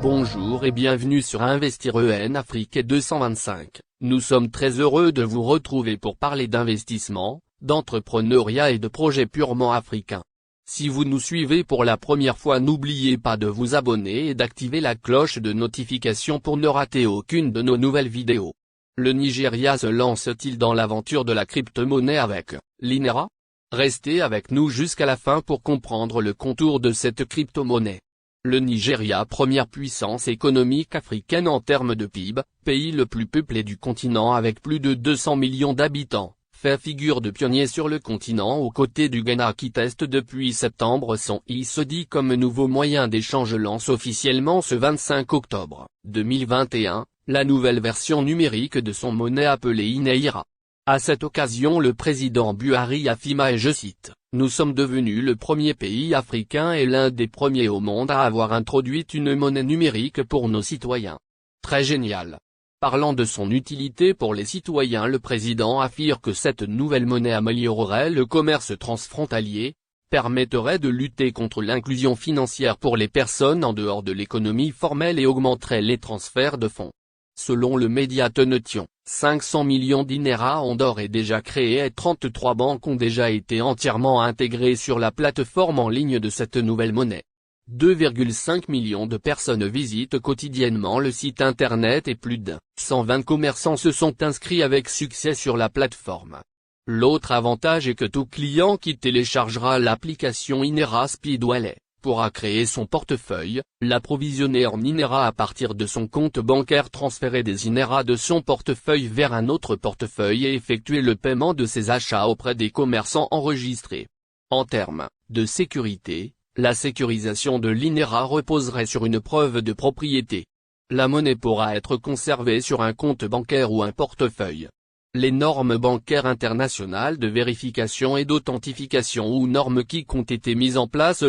Bonjour et bienvenue sur Investir en Afrique 225. Nous sommes très heureux de vous retrouver pour parler d'investissement, d'entrepreneuriat et de projets purement africains. Si vous nous suivez pour la première fois, n'oubliez pas de vous abonner et d'activer la cloche de notification pour ne rater aucune de nos nouvelles vidéos. Le Nigeria se lance-t-il dans l'aventure de la crypto-monnaie avec l'INERA? Restez avec nous jusqu'à la fin pour comprendre le contour de cette crypto-monnaie. Le Nigeria, première puissance économique africaine en termes de PIB, pays le plus peuplé du continent avec plus de 200 millions d'habitants, fait figure de pionnier sur le continent aux côtés du Ghana qui teste depuis septembre son ICD comme nouveau moyen d'échange, lance officiellement ce 25 octobre 2021, la nouvelle version numérique de son monnaie appelée Naira. À cette occasion, le président Buhari affirma, et je cite, « Nous sommes devenus le premier pays africain et l'un des premiers au monde à avoir introduit une monnaie numérique pour nos citoyens. Très génial ». Parlant de son utilité pour les citoyens, le président affirme que cette nouvelle monnaie améliorerait le commerce transfrontalier, permettrait de lutter contre l'inclusion financière pour les personnes en dehors de l'économie formelle et augmenterait les transferts de fonds. Selon le média Tenation, 500 millions d'INERA ont d'ores et déjà créé et 33 banques ont déjà été entièrement intégrées sur la plateforme en ligne de cette nouvelle monnaie. 2,5 millions de personnes visitent quotidiennement le site internet et plus de 120 commerçants se sont inscrits avec succès sur la plateforme. L'autre avantage est que tout client qui téléchargera l'application INERA Speed Wallet pourra créer son portefeuille, l'approvisionner en INERA à partir de son compte bancaire, transférer des INERA de son portefeuille vers un autre portefeuille et effectuer le paiement de ses achats auprès des commerçants enregistrés. En termes de sécurité, la sécurisation de l'INERA reposerait sur une preuve de propriété. La monnaie pourra être conservée sur un compte bancaire ou un portefeuille. Les normes bancaires internationales de vérification et d'authentification ou normes qui ont été mises en place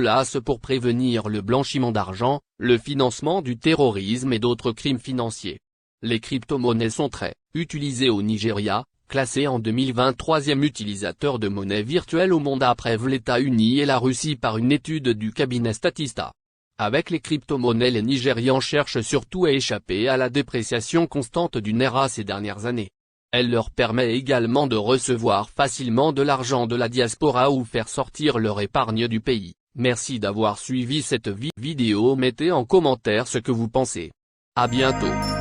pour prévenir le blanchiment d'argent, le financement du terrorisme et d'autres crimes financiers. Les crypto-monnaies sont très utilisées au Nigeria, classé en 2023e utilisateur de monnaie virtuelle au monde après les États-Unis et la Russie par une étude du cabinet Statista. Avec les crypto-monnaies, les Nigérians cherchent surtout à échapper à la dépréciation constante du Naira ces dernières années. Elle leur permet également de recevoir facilement de l'argent de la diaspora ou faire sortir leur épargne du pays. Merci d'avoir suivi cette vidéo, mettez en commentaire ce que vous pensez. À bientôt.